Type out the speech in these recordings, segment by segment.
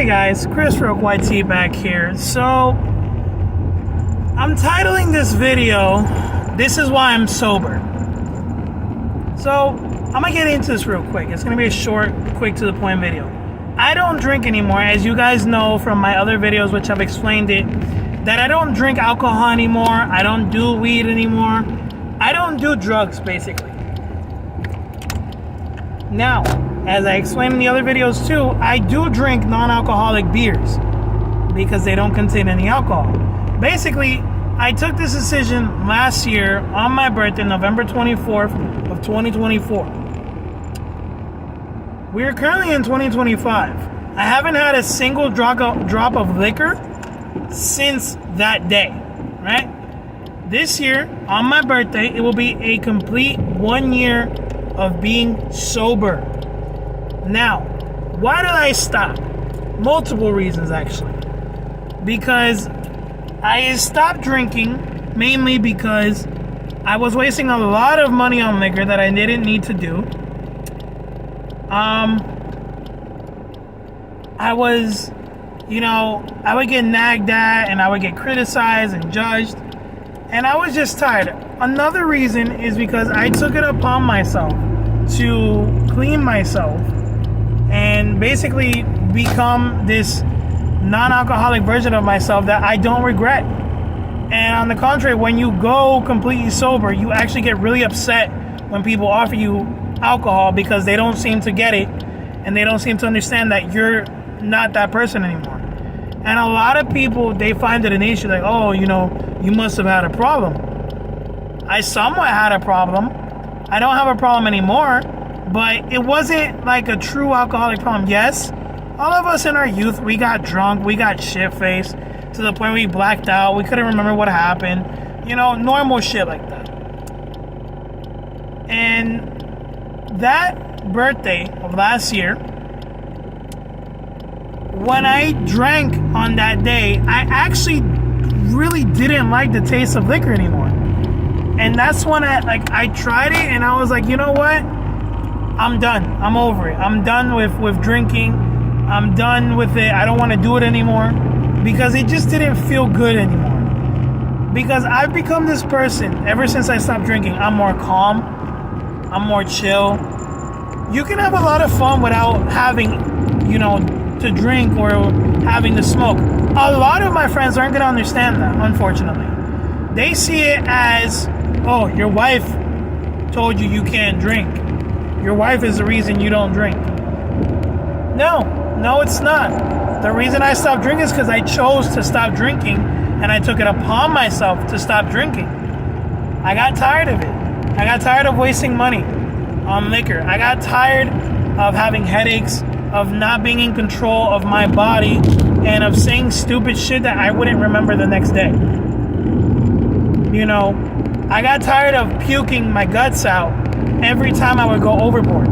Hey guys, Chris YT back here. So, I'm titling this video, "This is why I'm sober." So, I'm gonna get into this real quick. It's gonna be a short, quick to the point video. I don't drink anymore, as you guys know from my other videos, which I've explained it, that I don't drink alcohol anymore. I don't do weed anymore. I don't do drugs, basically. Now, as I explained in the other videos too, I do drink non-alcoholic beers because they don't contain any alcohol. Basically, I took this decision last year on my birthday, November 24th of 2024. We are currently in 2025. I haven't had a single drop of liquor since that day, right? This year, on my birthday, it will be a complete 1 year of being sober. Now, why did I stop? Multiple reasons, actually. Because I stopped drinking mainly because I was wasting a lot of money on liquor that I didn't need to do. I would get nagged at and I would get criticized and judged, and I was just tired. Another reason is because I took it upon myself to clean myself and basically become this non-alcoholic version of myself that I don't regret. And on the contrary, when you go completely sober, you actually get really upset when people offer you alcohol because they don't seem to get it and they don't seem to understand that you're not that person anymore. And a lot of people, they find it an issue, like, oh, you must have had a problem. I somewhat had a problem. I don't have a problem anymore, but it wasn't like a true alcoholic problem. Yes, all of us in our youth, we got drunk, we got shit-faced to the point we blacked out, we couldn't remember what happened, normal shit like that. And that birthday of last year, when I drank on that day, I actually really didn't like the taste of liquor anymore. And that's when I tried it and I was like, you know what? I'm done. I'm over it. I'm done with drinking. I'm done with it. I don't want to do it anymore because it just didn't feel good anymore. Because I've become this person ever since I stopped drinking. I'm more calm. I'm more chill. You can have a lot of fun without having, to drink or having to smoke. A lot of my friends aren't going to understand that, unfortunately. They see it as, oh, your wife told you can't drink. Your wife is the reason you don't drink. No, it's not. The reason I stopped drinking is because I chose to stop drinking and I took it upon myself to stop drinking. I got tired of it. I got tired of wasting money on liquor. I got tired of having headaches, of not being in control of my body, and of saying stupid shit that I wouldn't remember the next day. I got tired of puking my guts out every time I would go overboard.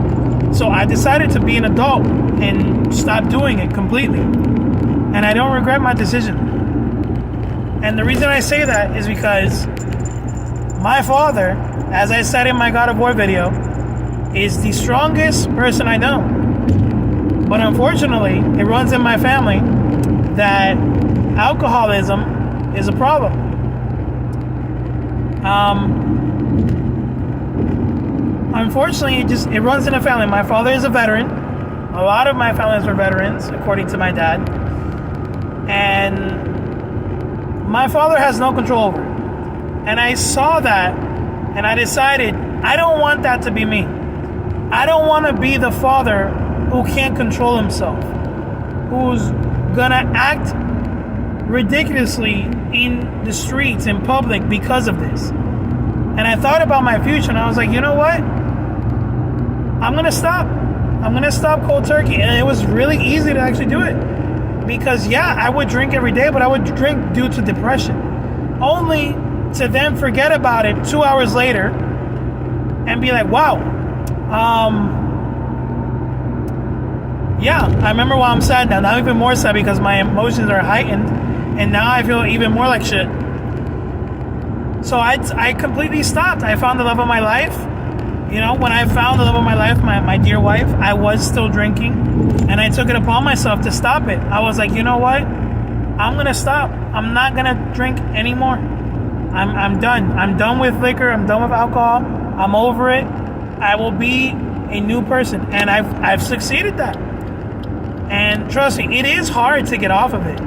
So I decided to be an adult and stop doing it completely. And I don't regret my decision. And the reason I say that is because my father, as I said in my God of War video, is the strongest person I know. But unfortunately, it runs in my family that alcoholism is a problem. Unfortunately, it runs in the family. My father is a veteran. A lot of my families were veterans, according to my dad. And my father has no control over it. And I saw that, and I decided, I don't want that to be me. I don't want to be the father who can't control himself, who's gonna act ridiculously in the streets, in public, because of this. And I thought about my future, and I was like, you know what? I'm gonna stop. I'm gonna stop cold turkey. And it was really easy to actually do it. Because, yeah, I would drink every day, but I would drink due to depression. Only to then forget about it 2 hours later and be like, wow, yeah, I remember why I'm sad now. Now I'm even more sad because my emotions are heightened, and now I feel even more like shit. So I completely stopped. I found the love of my life. You know, when I found the love of my life, my dear wife, I was still drinking, and I took it upon myself to stop it. I was like, you know what? I'm gonna stop. I'm not gonna drink anymore. I'm done. I'm done with liquor. I'm done with alcohol. I'm over it. I will be a new person, and I've succeeded that. And trust me, it is hard to get off of it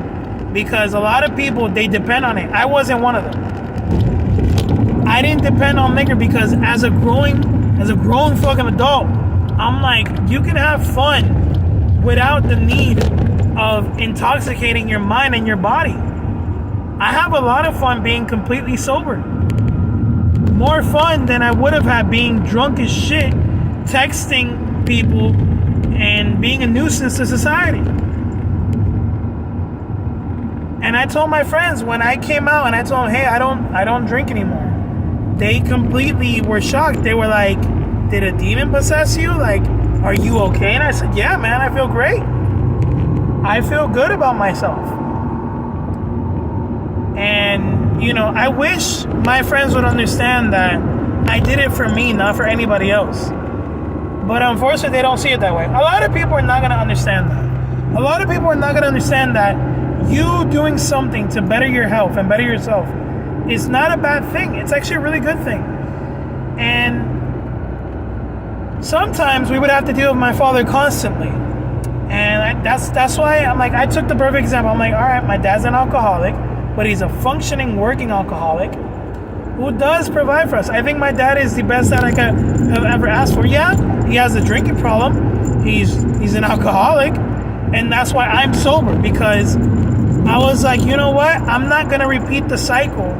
because a lot of people, they depend on it. I wasn't one of them. I didn't depend on liquor because as a grown fucking adult, I'm like, you can have fun without the need of intoxicating your mind and your body. I have a lot of fun being completely sober. More fun than I would have had being drunk as shit, texting people, and being a nuisance to society. And I told my friends when I came out and I told them, hey, I don't drink anymore. They completely were shocked. They were like, did a demon possess you? Like, are you okay? And I said, yeah, man, I feel great. I feel good about myself. And, you know, I wish my friends would understand that I did it for me, not for anybody else. But unfortunately, they don't see it that way. A lot of people are not going to understand that. A lot of people are not going to understand that you doing something to better your health and better yourself is not a bad thing. It's actually a really good thing. And sometimes we would have to deal with my father constantly. And that's why I'm like, I took the perfect example. I'm like, all right, my dad's an alcoholic, but he's a functioning, working alcoholic who does provide for us. I think my dad is the best that I could have ever asked for. Yeah, he has a drinking problem. He's an alcoholic, and that's why I'm sober, because I was like, you know what? I'm not going to repeat the cycle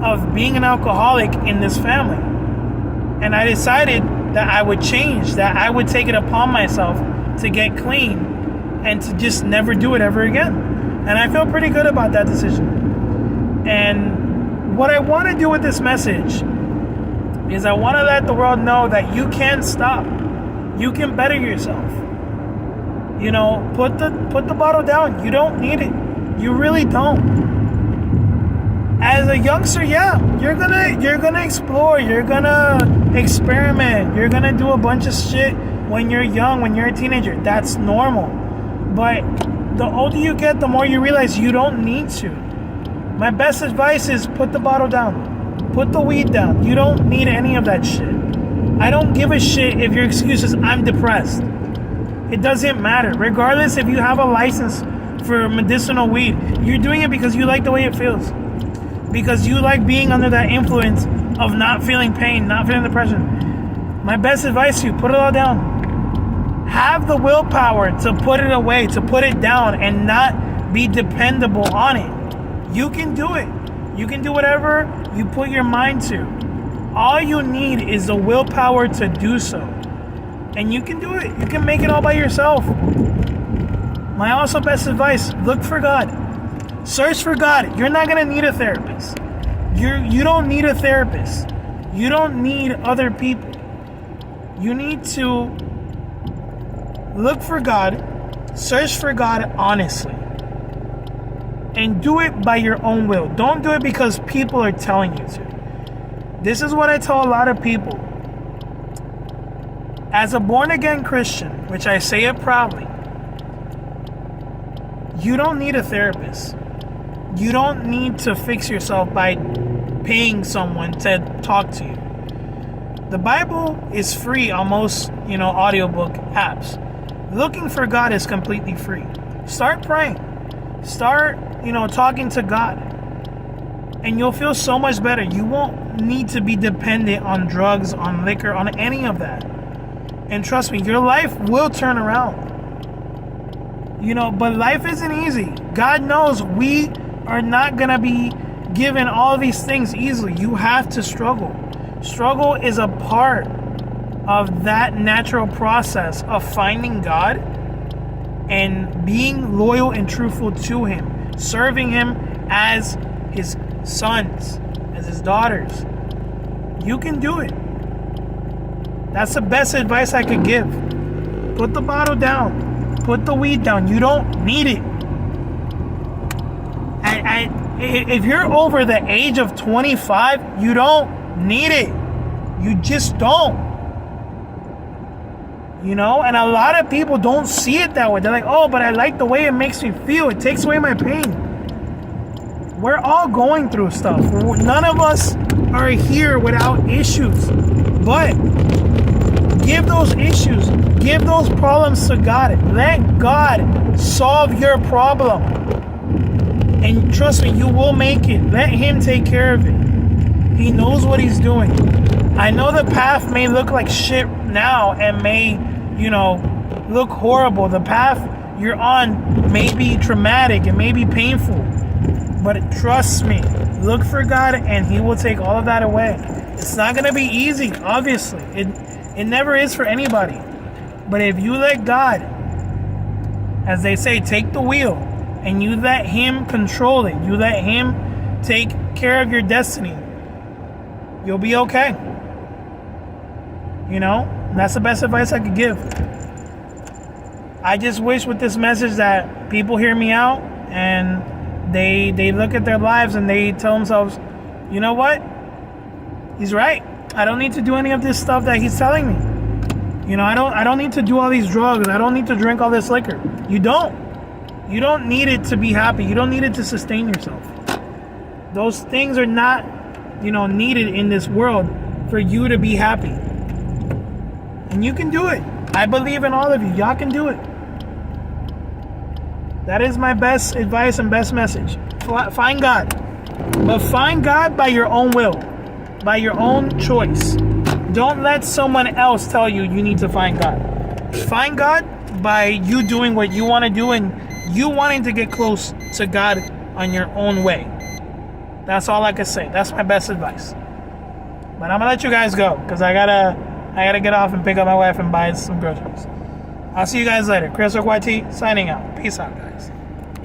of being an alcoholic in this family. And I decided that I would change, that I would take it upon myself to get clean and to just never do it ever again. And I feel pretty good about that decision. And what I want to do with this message is I want to let the world know that you can stop. You can better yourself. You know, put the bottle down. You don't need it. You really don't. As a youngster, yeah, you're gonna explore, you're gonna experiment, you're gonna do a bunch of shit when you're young, when you're a teenager. That's normal. But the older you get, the more you realize you don't need to. My best advice is put the bottle down. Put the weed down. You don't need any of that shit. I don't give a shit if your excuse is I'm depressed. It doesn't matter. Regardless if you have a license for medicinal weed, you're doing it because you like the way it feels. Because you like being under that influence of not feeling pain, not feeling depression. My best advice to you, put it all down. Have the willpower to put it away, to put it down, and not be dependable on it. You can do it. You can do whatever you put your mind to. All you need is the willpower to do so. And you can do it. You can make it all by yourself. My also best advice, look for God. Search for God. You're not going to need a therapist. You don't need a therapist. You don't need other people. You need to look for God, search for God honestly, and do it by your own will. Don't do it because people are telling you to. This is what I tell a lot of people. As a born-again Christian, which I say it proudly, you don't need a therapist. You don't need to fix yourself by paying someone to talk to you. The Bible is free on most, audiobook apps. Looking for God is completely free. Start praying. Start, talking to God. And you'll feel so much better. You won't need to be dependent on drugs, on liquor, on any of that. And trust me, your life will turn around. But life isn't easy. God knows we are not going to be given all these things easily. You have to struggle. Struggle is a part of that natural process of finding God and being loyal and truthful to Him, serving Him as His sons, as His daughters. You can do it. That's the best advice I could give. Put the bottle down. Put the weed down. You don't need it. If you're over the age of 25, you don't need it. You just don't. You know, and a lot of people don't see it that way. They're like, oh, but I like the way it makes me feel. It takes away my pain. We're all going through stuff. None of us are here without issues. But give those issues, give those problems to God. Let God solve your problem. And trust me, you will make it. Let Him take care of it. He knows what He's doing. I know the path may look like shit now and may, look horrible. The path you're on may be traumatic. It may be painful. But trust me, look for God and He will take all of that away. It's not going to be easy, obviously. It never is for anybody. But if you let God, as they say, take the wheel, and you let Him control it, you let Him take care of your destiny, you'll be okay. That's the best advice I could give. I just wish with this message that people hear me out and they look at their lives and they tell themselves, you know what? He's right. I don't need to do any of this stuff that he's telling me. I don't need to do all these drugs. I don't need to drink all this liquor. You don't need it to be happy. You don't need it to sustain yourself. Those things are not, needed in this world for you to be happy. And you can do it. I believe in all of you. Y'all can do it. That is my best advice and best message. Find God. But find God by your own will. By your own choice. Don't let someone else tell you you need to find God. Find God by you doing what you want to do and you wanting to get close to God on your own way. That's all I can say. That's my best advice. But I'm going to let you guys go because I gotta get off and pick up my wife and buy some groceries. I'll see you guys later. Chris YT signing out. Peace out, guys.